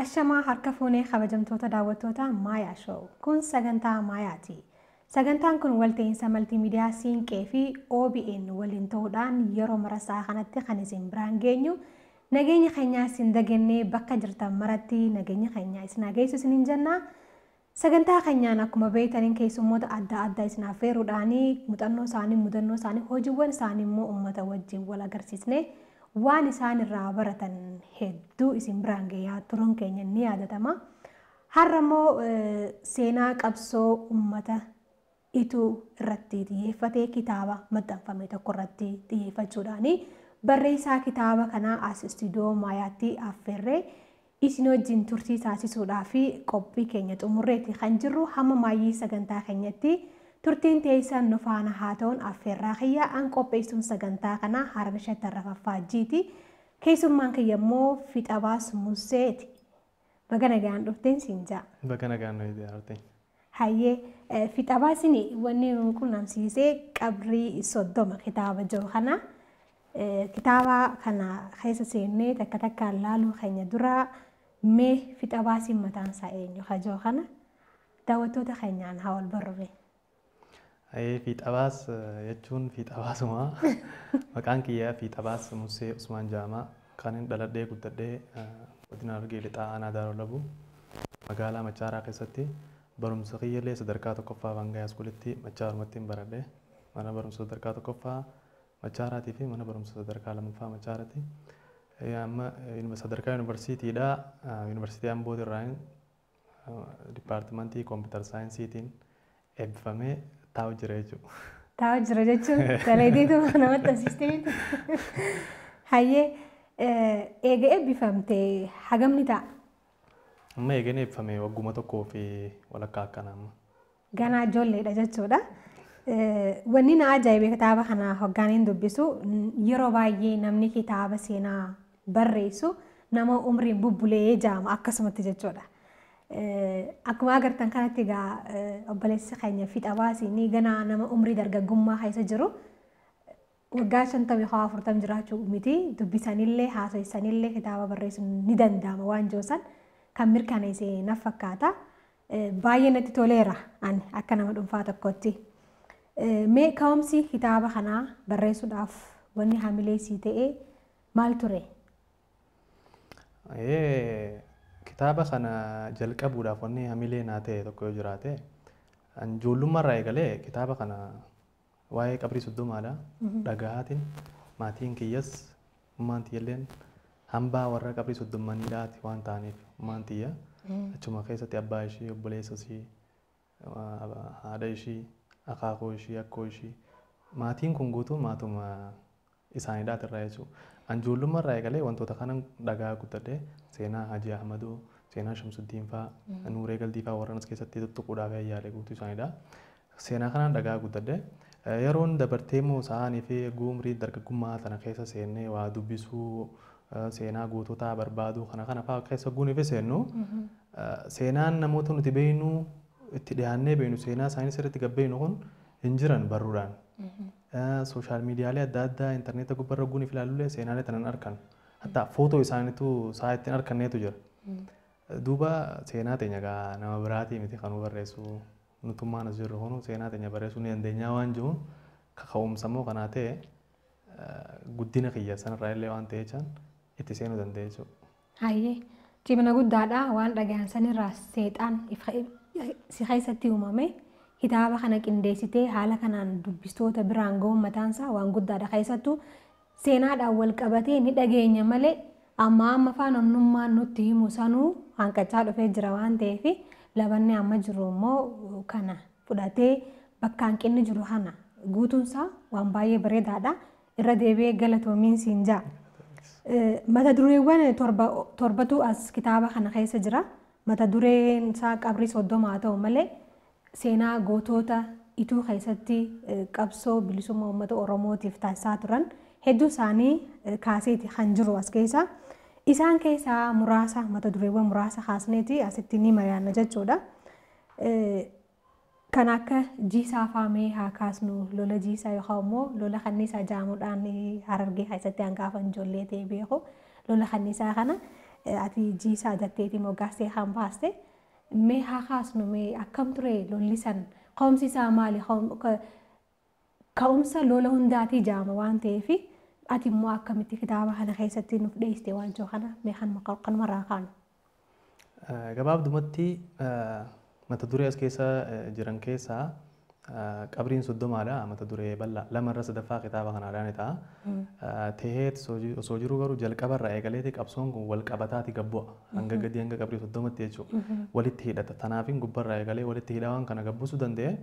Ashamaa harka fuunee kabajamtoota daawwattoota Maayaa Show. Kun sagantaa Maayaati. Sagantaan kun walta'iinsa maltiimiidiyaa Siinqee fi OBN waliin ta'uudhaan yeroo marasaa kanatti kan isin biraan geenyu nageenya keenyaa isin dagannee bakka jirtan maratti nageenya keenyaa isin hageessu isiniin jenna. Sagantaa keenyaan akkuma beektaniin keessummoota adda addaa isin affeeruudhaan muuxannoo isaanii, hojiiwwan isaanii immoo uummata wajjin wal agarsiisne waan isaan irraa baratan hedduu isin biraan geeyaa turuun keenya ni yaadatama. Har'a immoo seenaa qabsoo uummata ituu irratti xiyyeeffatee kitaaba maxxanfame tokko irratti xiyyeeffachuudhaan barreessaa kitaaba kanaa as istiidiyoo Maayaatti affeerree isin wajjin turtii taasisuudhaa fi qophii keenya xumurreetti kan jirru hamma maayyii sagantaa keenyatti turtiin teessan nu faana haa ta'uun affeerraa kiyyaa an qopheessuun sagantaa kanaa Harabashat Tarrafaffaajiiti. Keessummaan kiyya immoo Fixabaas Museeti. Baga nagaan dhufteen siin jaa. Baga nagaan dhufteen. Hayyee Fixabaasin wanni nu quunnamsiisee qabrii 30 kitaaba jiru kana. Kitaaba kana keessa seennee takka takkaan laaluu keenya dura mee Fixabaasin mataan isaa eenyu hajoo kana daawwattoota keenyaan haa wal barre. Fixabaas jechuun Fixabaasuma maqaan kiyyaa Fixabaas Musee Usmaan Jaamaa kan dhaladhee guddadhee godina Harargee Lixaa Aanaa Daaroo Labuu magaalaa Machaaraa keessatti barumsa kiyyaallee sadarkaa tokkoffaa hanga iskuulitti Machaarumatti baradhee mana barumsa sadarkaa tokkoffaa Machaaraatii fi mana barumsa sadarkaa lammaffaa Machaaraatti. Amma sadarkaa yuunivarsiitiidhaa yuunivarsiitii Ambootirraa dipaartimentii kompiitar saayinsiitiin eebbifamee taa'u jira jechuudha. Taa'u jira jechuun daleetiitu namatti asisteetu. Hayyee eega eebbifamtee hagamni ta'a? Amma eegeen eebbifame wagguma tokkoo fi walakkaa akkanaa amma. Ganaa ijoolleedha jechuudha. Wanni na ajaa'ibe kitaaba kana hoggaaniin dubbisu yeroo baay'ee namni kitaaba seenaa barreessu nama umriin bubbulee jaama akkasumatti jechuudha. Akkuma agartan kanatti egaa obboleessi keenya Fixabaasiin ganaa nama umrii dargaggummaa keessa jiru waggaa 50 jiraachuu miti dubbisanillee haasa'isanillee kitaaba barreessuun ni danda'ama waan joosan kan mirkaneesse na fakkaata. Baay'ee natti toleera ani akka nama dhuunfaa tokkotti. Mee ka'umsi kitaaba kanaa barreessuudhaaf wanni hamilee sii ta'e maal ture? Kitaaba kana jalqabuudhaaf wanni hamilee naa ta'e tokko yoo jiraate ijoollummaarraa eegalee kitaaba kana waa'ee qabrii 30dha dhagahaatiin maatiin kiyyas ummaan tiyyalleen hambaa warra qabrii 30dhaati waan ta'aniif ummaan tiyya achuma keessatti abbaa ishii obboleessa ishii haadha ishii akaakoo ishii akkoo ishii maatiin kun guutuu maatuma isaaniidhaati irraa jechuudha. Ijoollummaarraa eegalee wantoota kana dhagaa guddadhee seenaa Hajii Ahmadoo, seenaa Shamsuddiin fa'aa, Nuuree Galtii fa'aa warran as keessatti tuttuquudhaaf yaalee guutuu isaaniidha. Seenaa kanaan dhagaa guddadhee yeroon dabartee immoo sa'aanii fi umrii dargaggummaa sana keessa seennee waa dubbisuu seenaa goototaa barbaaduu kana fa'aa keessa guunii seennu seenaan namoota nuti beeknu itti dhiyaannee beeknu seenaa isaanii sirriitti gabbeenu kun hin jiran barruudhaan. Sooshaal miidiyaalee adda addaa intarneeta gubbarra guuniif ilaalullee seenaalee tanan arkan. Hatta footoo isaaniitu saa ittiin arkanneetu jira. Duuba seenaa teenya gaa nama biraatii miti kan barreessu nutummaan as jirru kunu seenaa teenya barreessuu ni dandeenyaa waan jiruun kaka'umsa immoo kanaa ta'e guddina kiyya sanarraa illee waan ta'e jechaan itti seenuu danda'e jechuudha. Hayyee cimina guddaadha waan dhagahan sanirraa seexaan si keessatti uumame. Kitaaba kana qindeessitee haala kanaan dubbistoota biraan ga'uun mataansaa waan guddaadha. Keessattuu seenaadhaan wal qabatee ni dhageenya malee amma afaan onnummaan nutti himu sanuu hanqachaa dhufee jira waan ta'eef labanni amma jiru immoo kana fudhatee bakka hanqinni jiru kana guutuunsaa waan baay'ee bareedaadha. Irra deebi'ee galatoomiin siin jaa. Mata dureewwan torbatu as kitaaba kana keessa jira. Mata dureen isaa qabrii 30 haa ta'u malee seenaa gootota ituu keessatti qabsoo bilisummaa uummata Oromootiif taasisaa turan hedduu isaanii kaaseeti kan jiru as keessa. Isaan keessaa muraasa mata dureewwan muraasa kaasneeti asitti ni mari'anna jechuudha. Kan akka Jiisaa Faamee haa kaasnu lola Jiisaa yookaan immoo lola Kanniisaa jaamuudhaan Harargee keessatti hangaafan ijoollee ta'e beeku lola Kanniisaa kana ati jiisaa jetteeti moggaasee kan baaste mee haa kaasnu mee akkam ture lolli san ka'umsi isaa maali ka'umsa lola hundaati jaama waan ta'eef ati immoo akkamitti kitaaba kana keessatti nuuf dhiyeessite waan jiru kana mee kanumarraa kaanu. Gabaabdumatti mata duree as keessa jiran keessaa qabriin soddomaadha mata duree bal'aa lamarra sadaffaa kitaaba kanaadhaan ta'a. Teheet osoo jiru garuu jalqabarraa eegaleeti qabsoon kun wal qabataati gabbu'a hanga gadi hanga qabrii soddomatti jechuudha. Walitti hidhata tanaafin gubbarraa eegalee walitti hidhaa kana gabbisuu danda'e.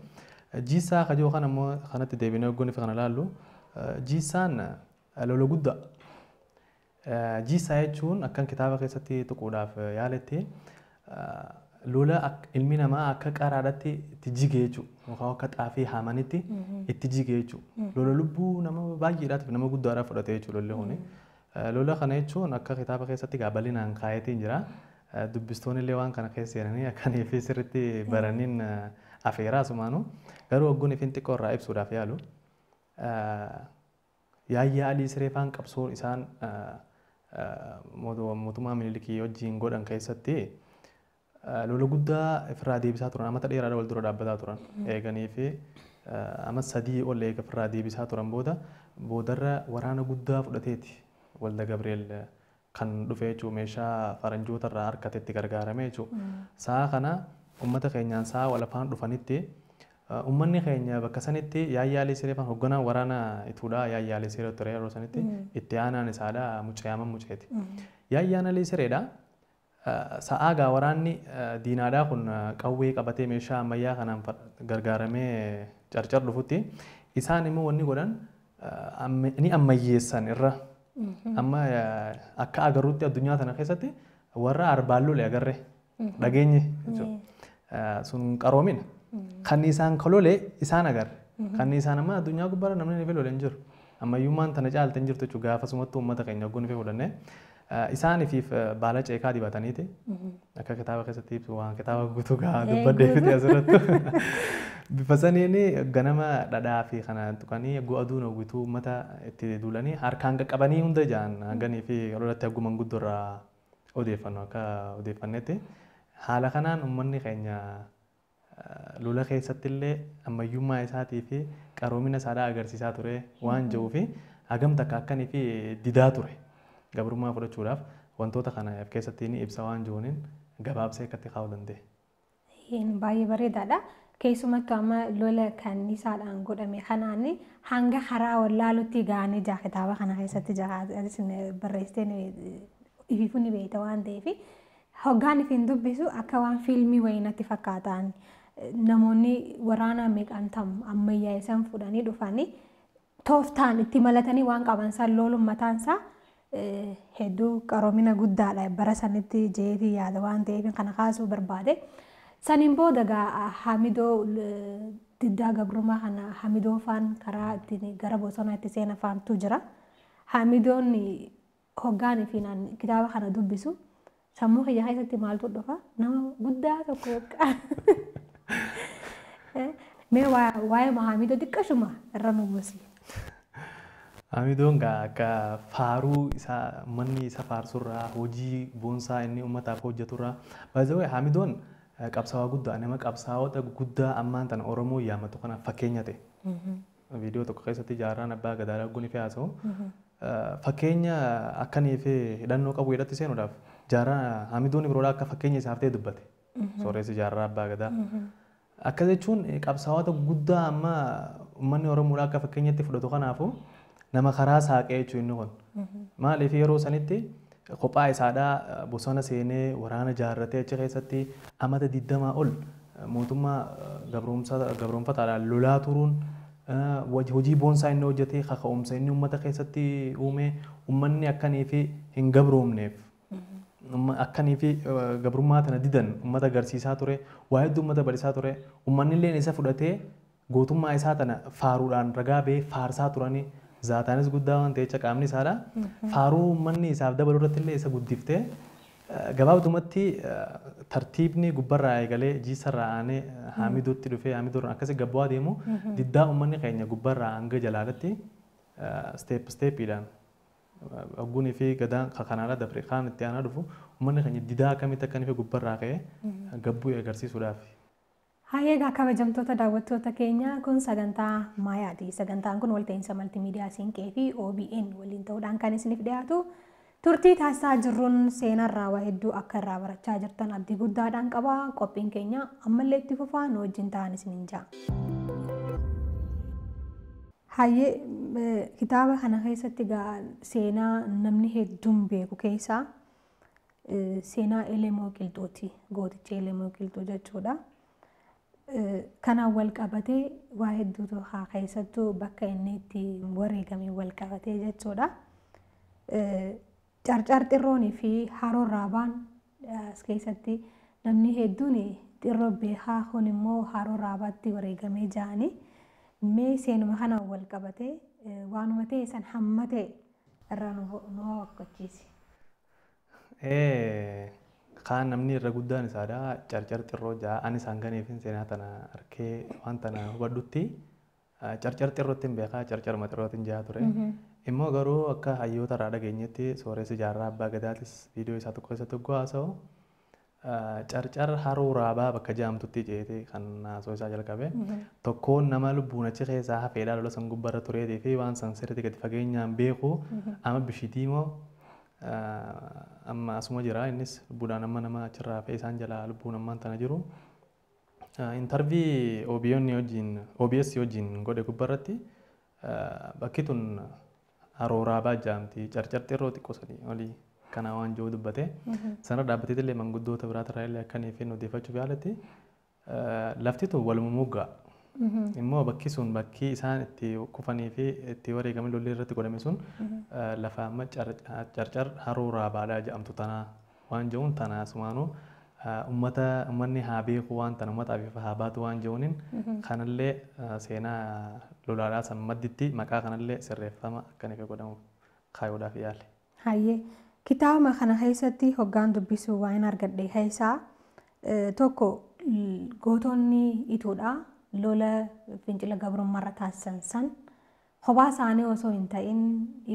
Jiisaa kajoo kan ammoo kanatti deebinee hoggoon ifa kana laallu jiisaan lola guddaa. Jiisaa jechuun akkan kitaaba keessatti tuquudhaaf yaaletti lola ilmi namaa akka qaraadhaatti itti jige jechuudha. Yookaan akka xaafii haamanitti itti jige jechuudha. Lola lubbuu nama baay'eedhaatiif nama guddaadhaaf fudhate jechuudha lolli kuni. Lola kana jechuun akka kitaaba keessatti bal'inaan kaayetiin jira. Dubbistoonni illee waan kana keessa jiranii akkaniif sirriitti baraniin afeeraa sumaanu. Garuu hoggoon ifin xiqqoo irraa ibsuudhaaf yaalu. Yaayyaa Alii Sireefaan qabsoon isaan mootummaa Minilikii wajjin godhan keessatti lola guddaa ofirraa deebisaa turan amata dheeraadha wal dura dhaabbataa turan eeganii fi amma 3 ol eega ofirraa deebisaa turan boodarra waraana guddaa fudhateeti Walda Gabriel kan dhufe jechuudha meeshaa faranjoota irraa harkatetti gargaarame jechuudha. Sa'a kana uummata keenyaan sa'a wal afaan dhufanitti ummanni keenya bakka sanitti Yaayyaa Alii Sireefaan hoogganaa waraana ituudha Yaayyaa Alii Siree ture yeroo sanitti itti aanaan isaadha mucaayaman muceeti. Yaayyaan Alii Sireedha sa'aa gaa waraanni diinaadhaa kun qawwee qabatee meeshaa ammayyaa kanaan gargaaramee carcar dhufutti isaan immoo wanni godhan ni ammayyeessan irra amma akka agarruutti addunyaa tana keessatti warra arbaallolee agarre dhageenye jechuudha. Sun qaroomina. Kan isaan kolole isaan agarre. Kan isaan amma addunyaa gubbaarra namni ni lole hin jiru. Ammayyummaan tana caaltee hin jirtu jechuudha gaafasumatti uummata keenya hoggoon ifee fudhannee. Isaaniif baala ceekaa dibataniiti. Akka kitaaba keessatti ibsu waan kitaaba guutuu gaa dubbaddeefiti asirratti. Bifa saniin ganama dhadhaa fi kana tuqanii aduun hawwituu uummata itti duulanii harkaan qaqqabanii hunda ijaan hanganii fi lolatti hagguman guddoorraa odeeffannu akka odeeffannetti. Haala kanaan uummanni keenya lola keessatti illee ammayyummaa isaatii fi qaroomina isaadhaa agarsiisaa ture waan jiruuf hagam takka akkanii fi didaa ture. Gabrummaa fudhachuudhaaf wantoota kana keessatti ni ibsa waan jiruuniin gabaabsee akkatti kaa'uu danda'e. Baay'ee bareedaadha. Keessumattuu amma lola kanniisaadhaan godhame kanaan hanga karaa wallaalutti ga'anii jira kitaaba kana keessatti barreessiteen ifiifuu ni beekta waan ta'eef hoggaan ifiin dubbisu akka waan fiilmii wayiinatti fakkaatan namoonni waraana meeqaan ammayyaa fudhanii dhufanii tooftaan itti malatanii waan qaban san loluun mataansaa hedduu qaroomina guddaadha bara sanitti jeetii yaada waan ta'eef kana kaasuu barbaade. Saniin booda Hamidoo diddaa gabrummaa kana Hamidoo faan karaa ittiin gara bosonaa itti seenan faantu jira. Hamidoon hoggaan fi kitaaba kana dubbisu sammuu kiyya keessatti maaltu dhufa nama guddaa tokko mee waa'ee Hamidoo xiqqashuma irra nu buusi. Hamidoon akka faaruu isaa manni isa faarsurraa hojii boonsaa inni uummataaf hojjeturraa baay'ee Hamidoon qabsaa'aa guddaa nama qabsaa'ota guddaa ammaan tana Oromoo yaamatu kana fakkeenya ta'e. Viidiyoo tokko keessatti jaarraan abbaa gadaa guni fi haasa'u. Fakkeenya akkanii fi hidhannoo qabu hidhatti seenuudhaaf jaarraa Hamidoon biroodhaa akka fakkeenya isaaf ta'e dubbate. Sooressi jaarraa abbaa gadaa. Akka jechuun qabsaa'ota guddaa amma uummanni Oromoodhaa akka fakkeenyatti fudhatu kanaafu nama karaa saaqee jechuun inni kun. Maaliif yeroo sanitti kophaa isaadhaa bosona seenee waraana jaarratee achi keessatti amata 20 ol mootummaa gabroonfataadhaan lolaa turuun hojii boonsaa inni hojjetee kaka'umsa inni uummata keessatti uume uummanni akkanii fi hin gabroomneef akkanii fi gabrummaa tana didan uummata agarsiisaa ture waa hedduu uummata barisaa ture uummanni illee isa fudhatee gootummaa isaa tana faaruudhaan ragaa ba'ee faarsaa turanii zaataanis guddaa waan ta'echa qaamni isaadha. Faaruu uummanni isaaf dabaluu irratti illee isa guddiftee gabaabdumatti tartiibni gubbarraa eegalee jiisarraa aanee Hamidootti dhufee Hamidoorraa akkasii gabbu'aa deemu diddaa uummanni keenya gubbarraa hanga jalaatti steeppiidhaan hogguunii fi gadaan kanaadha dabre kaan itti aanaa dhufu uummanni keenya didaa akkamitti akka inni gubbarraa ka'ee gabbuu agarsiisuudhaaf. Egaa kabajamtoota daawwattoota keenya kun sagantaa Maayaati. Sagantaan kun walta'iinsa maltiimiidiyaa Siinqee fi OBN waliin ta'uudhaan kan isiniif dhiyaatu. Turtii taasisaa jirruun seenarraa waa hedduu akka irraa barachaa jirtan abdii guddaadhaan qaba. Qophiin keenya ammallee itti fufaa nu wajjin ta'an isiniin ja'a. Kitaaba kana keessatti seenaa namni hedduun beeku keessaa seenaa Elemoo Qilxuuti. Gooticha Elemoo Qilxuu jechuudha. Kanaan wal qabatee waa hedduutu keessattuu bakka inni itti wareegamee wal qabatee jechuudha. Carcar xirroonii fi haroo raabaan as keessatti namni hedduun xirroo beekaa kun immoo haroo raabaatti wareegamee ja'anii mee seenuma kanaan wal qabatee waanuma ta'e san hamma ta'e irraa nu hawwachiisi. Kaan namni irra guddaan isaadha carcar xirroo ja'a ani isaan ganeefin seenaa tana arkee waan tana hubadhutti carcar xirrootti hin beekaa carcaruma xirrootti hin ja'a ture. Immoo garuu akka hayyoota irraa dhageenyetti sooressi jaarraa abbaa gadaatis viidiyoo isaa tokko keessatti oggoo haasa'u carcar haroo raabaa bakka jedhamtutti ceete kan haasoo isaa jalqabe tokkoon nama lubbuun achi keessaa hafeedhaa lola san gubbarra tureetii fi waan san sirriitti gadi fageenyaan beeku ama bishitii immoo amma asuma jira innis lubbuudhaan amma nama achirraa fe'ee isaan jalaa lubbuun ammaan tana jiru. Intarvii OBS wajjin godhe gubbarratti bakki tun haroo raabaa jedhamti carcar xirroo xiqqoo sadii olii kana waan jiru dubbate sana dhaabbatee illee manguddoota biraatirraa illee akkaniif odeeffachuuf yaalatti lafti tun waluma moggaa immoo bakki sun bakki isaan itti kufanii fi itti wareegamanii lolli irratti godhame sun lafa amma carcar haroo raabaadhaa jedhamtu tanaa waan jiruun tanaa sumaanuu uummanni haa beeku waan tana uummataaf haa baatu waan jiruuniin kanallee seenaa lolaadhaa san madditti maqaa kanallee sirreeffama akkan akka godhamu kaayuudhaaf yaale. Kitaaba kana keessatti hoggaan dubbisuu waan argadhe keessaa tokko gootonni ituudha lola fincila gabrummaarra taasisan san kophaa isaanii osoo hin ta'in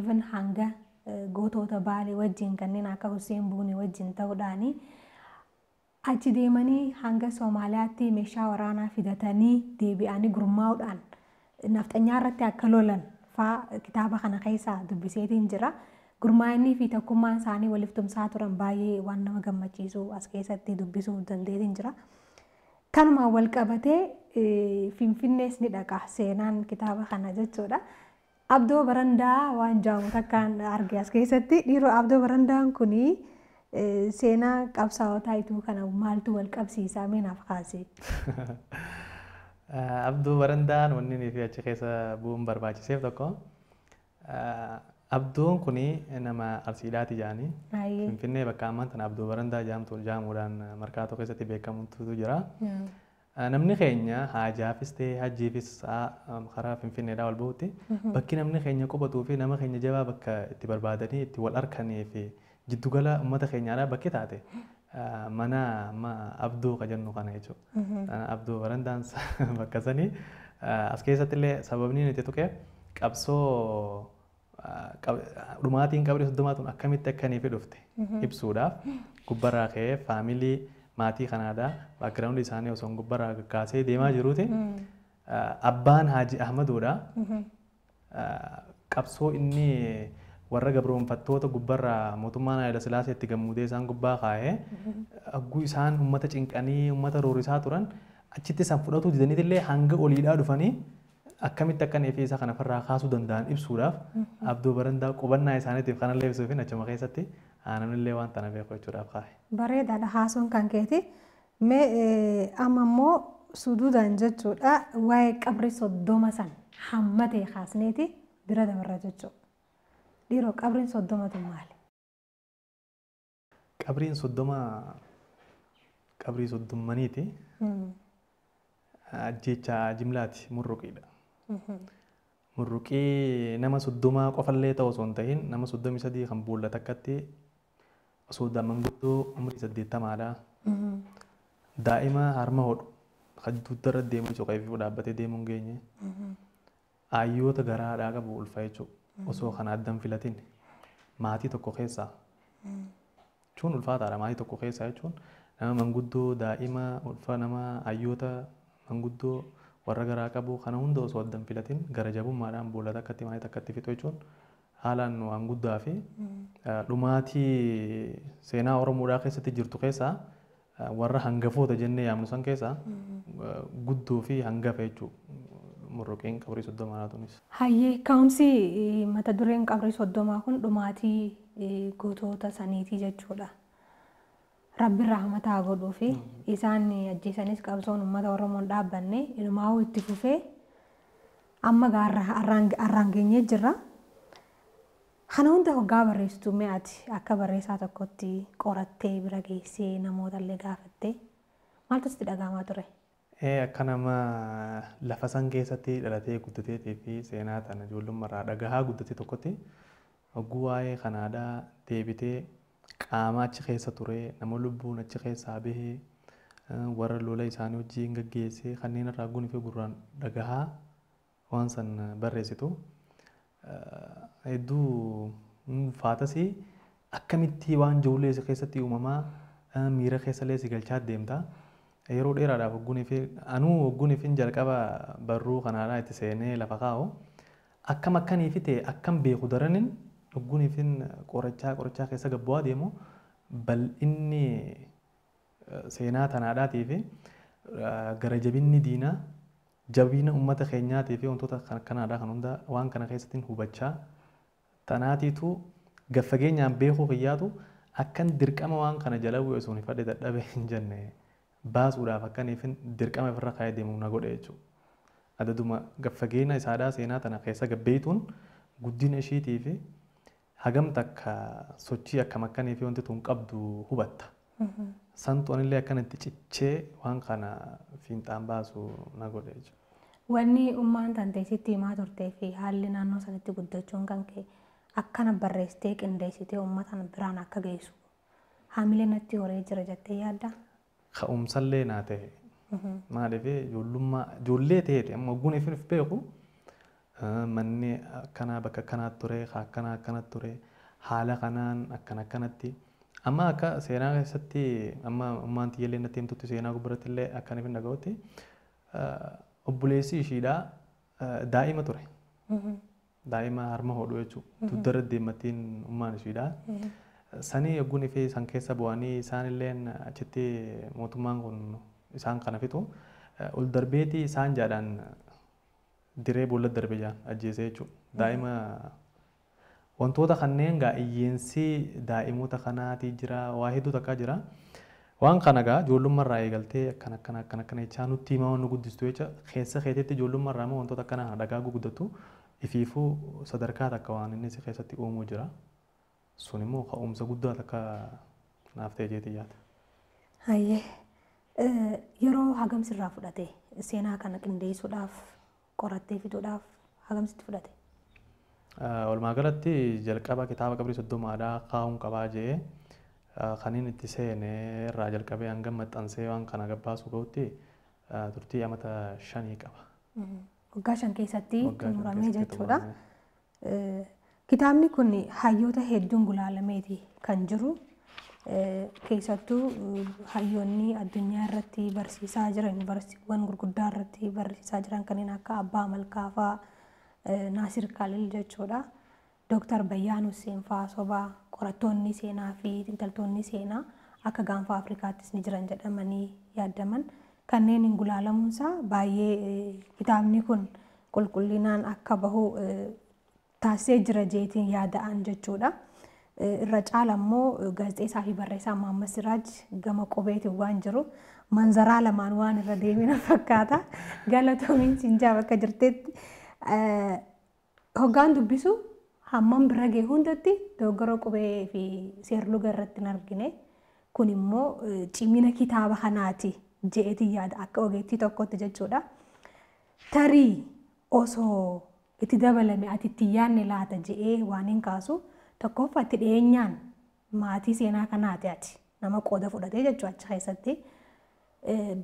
even hanga gootota Baalee wajjin kanneen akka Hussein Buunii wajjin ta'uudhaani achi deemanii hanga Soomaaliyaatti meeshaa waraanaa fidatanii deebi'anii gurmaa'uudhaan nafxanyaa irratti akka lolan fa'aa kitaaba kana keessaa dubbiseetiin jira. Gurmaa'inii fi tokkummaan isaanii waliif tumsaa turan baay'ee waan nama gammachiisu as keessatti dubbisuu dandeetiin jira. Kanumaan wal qabatee Finfinnees ni dhaqa seenaan kitaaba kana jechuudha. Abdoo Barandaa waan jedhamu takkaan arge as keessatti dhiiroo Abdoo Barandaan kunii seenaa qabsaa'otaa ituu kana maaltu wal qabsiisaa meenaaf kaase? Abdoo Barandaan wanni nuti achi keessa bu'uun barbaachiseef tokko Abdoon kuni nama Arsiidhaati jedhanii Finfinnee bakka ammaan tana Abdoo Barandaa jedhamuudhaan markaatoo keessatti beekamutu jira. Namni keenya haajaafis ta'ee hajjiifis karaa Finfinneedhaa wal bahutti bakki namni keenya qubatuu fi nama keenya jabaa bakka itti barbaadanii itti wal arkanii fi jiddugala uummata keenyaadhaa bakki taate mana Abdoo ka jennu kana jechuudha. Abdoo Barandaan bakka sanii as keessatti illee sababni nuti tuqee qabsoo dhumaatiin qabrii soddomaatuun akkamitti akkaniif dhufte ibsuudhaaf gubbarraa ka'ee faamilii maatii kanaadhaa baakgiraawundi isaanii osoo gubbarraa kaasee deemaa jiruuti abbaan Haaji Ahmaduudha qabsoo inni warra gabroonfattoota gubbarraa mootummaan Haayila Silaaseetti gammudee isaan gubbaa kaa'ee agguu isaan uummata cinqanii uummata roorisaa turan achitti isaan fudhatu didaniitillee hanga oliidhaa dhufanii akkamitti akka neefii isaa kana farraa kaasuu danda'an ibsuudhaaf Abdoo Barandaa qubannaa isaaniitiif kanallee ibsuufin achuma keessatti namnillee waan tana beeku jechuudhaaf kaa'e. Bareedaadha haasuun kan keeti. Mee amma immoo suduudhaan jechuudha waa'ee qabri soddoma san hamma ta'e kaasneeti bira dabarra jechuudha. Dhiiroo qabriin soddomatu maali? Qabriin soddoma qabrii soddommaniiti. Jecha jimlaati murruqiidha. Murruqii nama soddomaa qofallee ta'u osoo hin ta'in nama 33 kan boolla takkatti osoo manguddoo umrii 80dha. Daa'ima harma hodhu kan dugdarra deemu jechuudha qabiif dhaabbatee deemuu hin geenye. Ayyoota garaadhaa qabu ulfa jechuudha. Osoo kana addan filatin maatii tokko keessaa jechuun ulfaataadha maatii tokko keessa jechuun nama manguddoo daa'ima ulfa nama hayyoota manguddoo warra garaa qabu kana hunda osoo addan filatin gara jabummaadhaan boollata akkatti maatii akkatti fixu jechuun haalaan waan guddaa fi dhumaatii seenaa Oromoodhaa keessatti jirtu keessaa warra hangafoota jennee yaamnu san keessaa guddoo fi hangafa jechuudha. Murruqeen qabrii soddomaa tunis. Hayyee ka'umsi mata dureen qabrii soddomaa kun dhumaatii gootota saniitii jechuudha. Rabbi rahmataa godhuu fi isaan ajjeesanis qabsoon uummata Oromoon dhaabbanne inumaa'uu itti fufee amma arraan geenyee jirra. Kana hunda hoggaa barreessitu mi'aati akka barreessaa tokkotti qorattee bira geessee namoota illee gaafattee maaltu sitti dhagahamaa ture? Akka nama lafa san keessatti dhalatee guddatee fi seenaa tana ijoollummaarraa dhagahaa guddate tokkotti hogguu waa'ee kanaadhaa deebitee qaama achi keessa ture nama lubbuun achi keessaa bahee warra lola isaanii wajjin gaggeessee kanneen irraa gunii fi gurraan dhagahaa waan san barreessitu hedduu faatasii akkamitti waan ijoollee keessatti uumamaa miira keessallee si galchaa deemta. Yeroo dheeraadhaaf hogguuniifin jalqaba barruu kanaadhaa itti seenee lafa kaa'u akkam akkaniifi ta'e akkam beeku daranin hogguuniifin qorachaa keessa gabbu'aa deemu bal'inni seenaa tanaadhaatii fi gara jabinni diinaa jabina uummata keenyaatii fi wantoota kanaadhaa kan hunda waan kana keessatti hubachaa tanaatiitu gaffageenyaan beekuu kiyyaatu akkan dirqama waan kana jala bu'e sun fadhe dadhabee hin jenne. Baasuudhaaf akkaniifin dirqama ofirra kaa'ee deemu na godhe jechuudha. Adaduma gaffageenya isaadhaa seenaa tana keessa gabbeeytuun guddina ishiitii fi hagam takka sochii akkam akkanii fi wanti tun qabdu hubatta. Santu anillee akkanatti cichee waan kana fiinxaan baasu na godhe jechuudha. Wanni ummaan tanteessitti himaa turtee fi haalli naannoo sanatti guddachuun kan ka'e akkana barreessitee qindeessitee uummata biraan akka geessu haamilee natti horee jira jettee yaaddaa? Ka'umsallee naa ta'e maaliif ijoollee ta'eeti amma hogguun ifin beeku manni akkanaa bakka akkanaatti ture akkanatti ture haala kanaan akkanatti amma akka seenaa keessatti amma ummaan tiyyallee natti himtutti seenaa gubbaratti illee akkanif hin dhaga'utti obboleessi ishiidhaa daa'ima ture daa'ima harma hodhu jechuudha duddarra deemattiin ummaan ishiidhaa. Sanii hogguun fi san keessa bu'anii isaan illeen achitti mootummaan kun isaan kana fixu ol darbeeti isaan jaadhaan diree boolla darbe jaan ajjeesee jechuudha. Daa'ima wantoota kanneen gaa iyyeensi daa'imoota kanaatii jira waa hedduu takkaa jira. Waan kana gaa ijoollummaarraa eegaltee akkana jechaa nutti himaa nu guddistu jecha keessa keetetti ijoollummaarraa immoo wantoota akkana dhagaa guguddatu ifiifuu sadarkaa takka waan inni si keessatti uumuu jira. Sun immoo ka'umsa guddaa takka naaf ta'e jeetii yaada. Hayyee yeroo hagamsirraa fudhate seenaa kana qindeessuudhaaf qorattee fiduudhaaf hagamsitti fudhate? Walumaa galatti jalqaba kitaaba qabrii soddomaadhaa kaa'uun qabaa jee kan inni itti seenee irraa jalqabee hanga maxxansee waan kana gabbaasuu ga'utti turtii amata 5 qaba. Waggaa 5 keessatti xumuramee jechuudha. Kitaabni kun hayyoota hedduun gulaalameeti kan jiru. Keessattuu hayyoonni addunyaa irratti barsiisaa jiran yuunivarsiitiiwwan gurguddaa irratti barsiisaa jiran kanneen akka Abbaa Malkaa fa'aa, Naasir Khalil jechuudha. Dooktar Bayyaan Hussein fa'aa sobaa qorattoonni seenaa fi xiinxaltoonni seenaa akka gaanfa Afrikaattis ni jiran jedhamanii yaadaman kanneen hin gulaalamuunsaa baay'ee kitaabni kun qulqullinaan akka bahu taasisee jira jeetiin yaada'an jechuudha. Irra caala immoo gaazexeessaa fi barreessaa Mahammad Siraaj gama qubeetiin waan jiru manzaraa lamaan waan irra deemina fakkaata. Galatoomiin sinjaa bakka jirtetti hoggaan dubbisu hammam bira ga'e hundatti dogoggora qubee fi seerluga irratti hin argine. Kun immoo cimina kitaaba kanaati jeetiin yaada akka ogeettii tokkotti jechuudha. Tarii osoo itti dabalame ati itti yaadne laata je'ee waan hin kaasu tokkoffaa itti dhiyeenyaan maatii seenaa kanaati ati nama qooda fudhatee jechuudha achi keessatti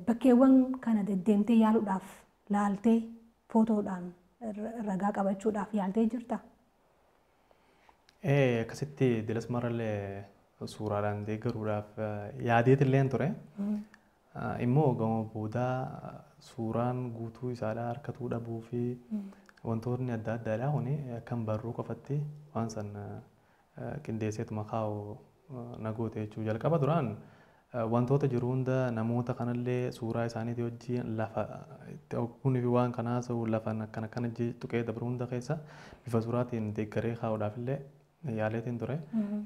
bakkeewwan kana deddeemtee yaaluudhaaf laaltee footoodhaan ragaa qabachuudhaaf yaaltee jirta. Akkasitti dilas marallee suuraadhaan deeggaruudhaaf yaadeet illee ture. Immoo gamoo boodaa suuraan guutuu isaadhaa harkatuu dhabuu fi wantoonni adda addaadhaa kuni kan barruu qofatti waan san qindeesseetuma kaa'u nagoote jechuu jalqaba duraan wantoota jiru hunda namoota kanallee suuraa isaaniitii wajjin lafa kunii fi waan kanaas lafa akkana tuqee dabru hunda keessa bifa suuraatiin deeggaree kaa'uudhaaf illee yaaleetiin ture.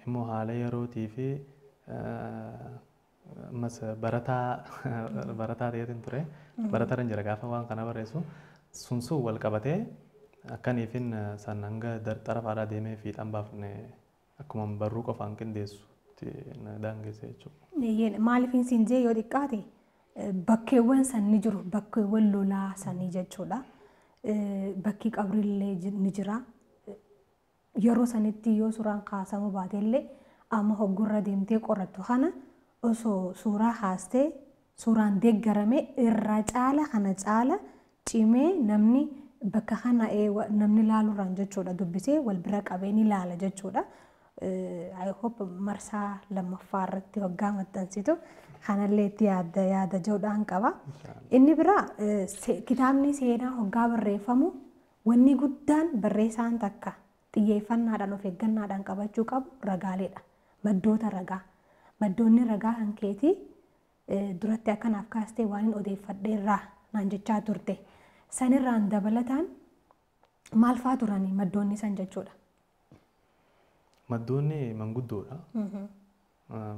Immoo haala yerootii fi ammas barataa ta'eetiin ture. Barataa jira gaafa waan kana barreessu sun wal qabatee akkaniifin san hanga xarafaadhaa deemee fiixan baafne akkuma barruu qofaan qindeessutti daangesse jechuudha. Maaliifin siin jee yoo xiqqaate bakkeewwan sanni jiru bakkeewwan lolaa sanii jechuudha. Bakki qabrillee ni jira. Yeroo sanitti yoo suuraan kaasamu baatellee amma hoggurra deemtee qorattu kana osoo suuraa haastee suuraan deeggarame irra caala kana caala cimee namni bakka kana namni ilaaluudhaan jechuudha dubbisee wal bira qabee ni ilaala jechuudha. I hope marsaa lammaffaa irratti waggaa maxxansitu kanallee itti yaada jedhuudhaan qaba. Inni biraa kitaabni seenaa waggaa barreeffamu wanni guddaan barreessaan takka xiyyeeffannaadhaan of eeggannaadhaan qabachuu qabu ragaaleedha. Maddoota ragaa. Maddoonni ragaa kan keetii duratti akkanaaf kaastee waan hin odeeffadheerraa naan jechaa turte. Sanirraan dabalataan maal fa'aa turanii maddoonni san jechuudha? Maddoonni manguddoodha.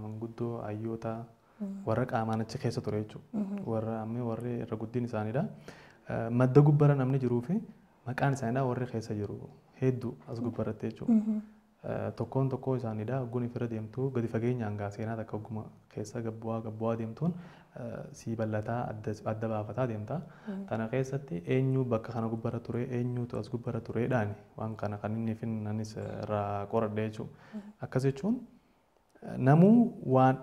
Manguddoo hayyoota warra qaamaan achi keessa ture jechuudha. Warri irra guddiin isaaniidha. Madda gubbara namni jiruu fi maqaan isaaniidha warri keessa jiru hedduu as gubbaratti jechuudha. Tokkoon tokkoo isaaniidha ogguun ifirra deemtuu gadi fageenyaan gaa seenaa takka ogguma keessa gabbu'aa deemtuun sii bal'ataa adda baafataa deemta. Tana keessatti eenyu bakka kana gubbara ture eenyutu as gubbara tureedhaani waan kana kan inni fi nanis irraa qoradhe jechuudha. Akkas jechuun namuu waan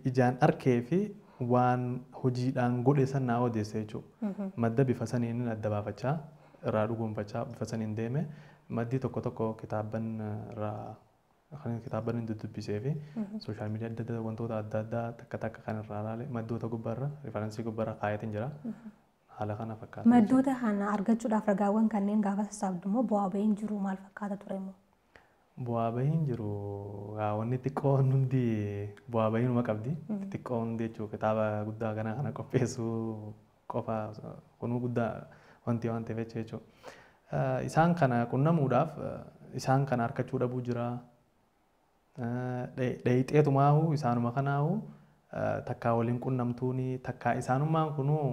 ijaan arkee fi waan hojiidhaan godhe san naa odeessa jechuudha. Madda bifa saniin adda baafachaa irraa dhugoonfachaa bifa saniin deeme. Maddii tokko kitaaban irraa kan kitaaban hin dubbisee fi sooshaal miidiyaa adda addaa wantoota adda addaa takka kan irraa ilaale maddoota gubbaarra riifaransii gubbaarra kaayatiin jira. Haala kana fakkaata. Maddoota kana argachuudhaaf ragaawwan kanneen gaafa sassaabdu immoo bu'aa bahiin jiru maal fakkaata ture immoo? Bu'aa bahiin jiru wanni xiqqoon hundi bu'aa bahiinuma qabdi. Xiqqoon hundi jechuun kitaaba guddaa kana qopheessuu qofa kunuu guddaa wanti waan ta'eef jechuudha. Isaan kana qunnamuudhaaf isaan kana harkachuu dhabuu jira. Dheeyxeetumaahu isaanuma kanaahu takkaa waliin qunnamtuuni takkaa isaanummaan kunuu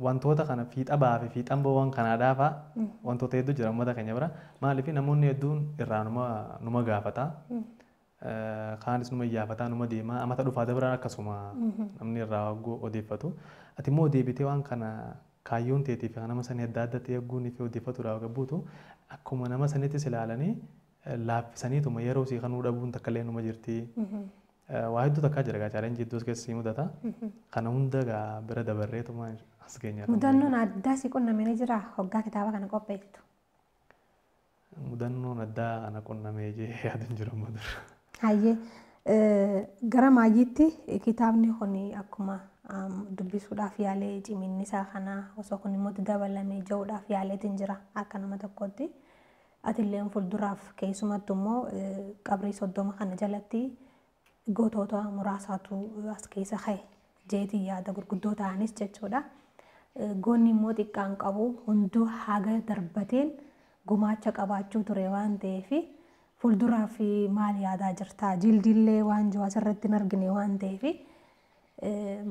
wantoota kana fiixa baafe fiixan boowwan kanaadhaafa wantoota hedduu jira uummata keenya bira. Maaliif namoonni hedduun irraa numa gaafata. Kaanis numa iyyaafataa numa deemaa amata dhufaa dabaraan akkasuma namni irraa odeeffatu. Ati immoo deebitee waan kana kaayyoon teetii fi nama sanii adda adda ta'e eegguunii fi odeeffatuudhaaf gabbuutu akkuma nama sanittis ilaalanii laaffisaniituma yeroo isii kanuu dhabuun takka illee numa jirti. Waa hedduu takkaa jira gaa chaalenjii iddoos keessa mudata. Kana hunda gaa bira dabarreetuma as keenya. Mudannoon addaa si qunnamee jira hoggaa kitaaba kana qopheessitu? Mudannoon addaa kana qunnamee jee yaaduun jira amma dura. Hayyee gara maayyiitti kitaabni kun akkuma dubbisuudhaaf yaalee ciminni isaa kana osoo kun immoo dabalamee jiruudhaaf yaaleetiin jira akka nama tokkotti. Atillee fuulduraaf keessumattuu immoo qabrii 30 kana jalatti gootota muraasaatu as keessa ka'e jeetii yaada gurguddoo ta'anis jechuudha. Goonni immoo xiqqaan qabu hunduu haga darbateen gumaacha qabaachuu ture waan ta'eef fuulduraaf maal yaadaa jirta jildillee waan jiru asirratti hin argine waan ta'eef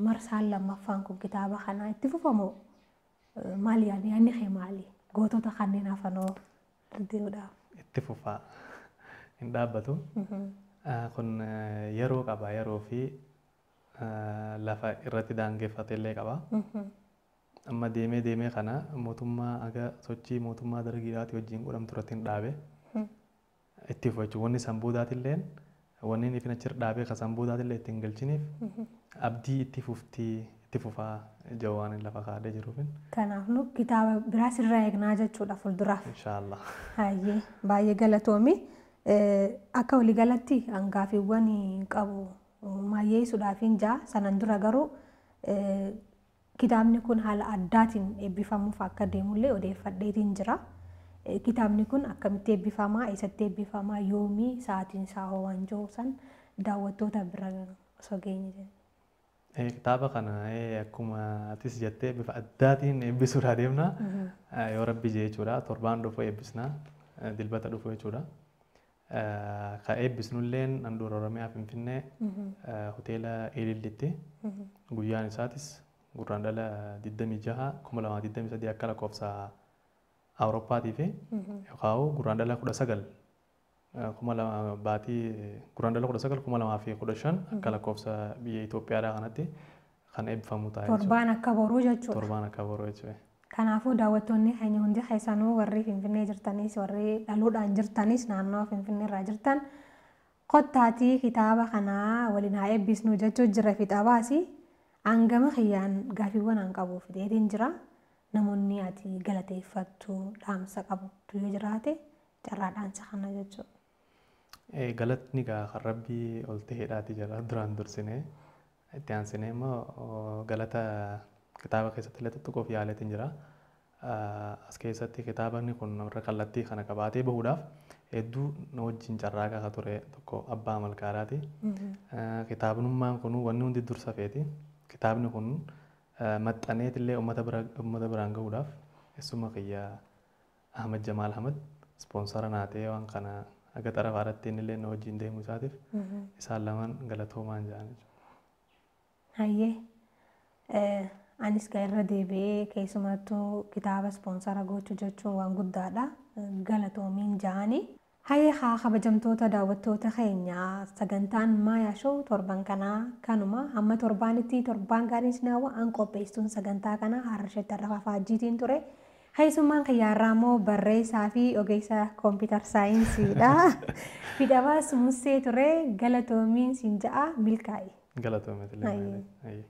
marsaan lammaffaan kun kitaaba kana itti fufamu maal yaadni kee maali? Gootota kanneen hafanoo deemuudhaaf. Itti fufaa hin dhaabbatu. Kun yeroo qaba yeroo fi lafa irratti daangeffate illee qaba. Amma deemee kana mootummaa aga sochii mootummaa dargiidhaati wajjin godhamtu irratti hin dhaabe. Itti fufachuun wanni sanboodaatii illee wanni inni fi achirra dhaabee kan sanboodaatii illee ittiin galchiniif abdii itti fufaa jawaan lafa kaadee jiruufin. Kanaaf nu kitaaba biraas irraa eegnaa jechuudha fuulduraaf. Inshaallah. Hayyee baay'ee galatoomi. akka waliigalatti hangaafiiwwan qabu maayyeessuudhaaf hin jaa sanan dura garuu kitaabni kun haala addaatiin eebbifamuuf akka deemullee odeeffadheetiin jira. Kitaabni kun akkamitti eebbifamaa, eessatti eebbifamaa, yoomii, sa'aatiin isaa hoo waan jiru san daawwattoota bira osoo geenye jenna. Kitaaba kana akkuma atis jettee bifa addaatiin eebbisuudhaa deemna. Yoo rabbi jee jechuudha. Torbaan dhufu eebbisna. Dilbata dhufu jechuudha. Ka eebbisnulleen handhuura Oromiyaa Finfinnee hoteela Ilillitti. Guyyaan isaatis gurraandhala 26 2023 akka lakkoofsa Awurooppaatii fi yookaan gurraandhala 19 gurraandhala 19,2015 akka lakkoofsa biyya Itoophiyaadhaa kanatti kan eebbifamu ta'a. Torbaan akka boruu jechuudha. Torbaan akka boruu jechuudha. Kanaafuu daawwattoonni keenya hundi keessanuu warri Finfinnee jirtanis warri dhaluudhaan jirtanis naannoo Finfinnee irraa jirtan kottaatii kitaaba kanaa waliin haa eebbisnu jechuun jira fixabaasi hangama kiyyaan gaafiiwwan an qabu fideetiin jira. Namoonni ati galateeffattu dhaamsa qabdu yoo jiraate carraa dhaamsa kana jechuudha. Galatni kan rabbii ol ta'eedhaati jira duraan dursinee itti aansinee immoo galata kitaaba keessatti illee tuttuqoof yaaleetiin jira. As keessatti kitaabni kun irra kallattii kana qabaatee bahuudhaaf hedduu na wajjin carraaqaa kan ture tokko Abbaa Malkaaraati. Kitaabnummaan kun wanni hundi dursa feeti. Kitaabni kun maxxaneetillee uummata biraan gahuudhaaf keessumaa kiyya Ahmad Jamaal Ahmad ispoonsara naatee waan kana aga xarafa irratti illee na wajjin deemuu isaatiif isaan lamaan galatoomaan jedhan. Hayyee anis irra deebi'ee keessumattuu kitaaba ispoonsara gochuu jechuun waan guddaadha. Galatoomiin jedhani. Hayyee kabajamtoota daawwattoota keenya sagantaan Maayaa Show torban kanaa kanuma hamma torbaanitti torbaan gaarii sinaawa an qopheessuun sagantaa kana Harrasheetti Arrafaa Faajjiitiin ture. Keessummaan kiyyaarraa immoo barreessaa fi ogeessa kompiitar saayinsiidha. Fidhabaas Musee ture galatoomiin siin ja'a milkaa'e. Galatoomeetillee.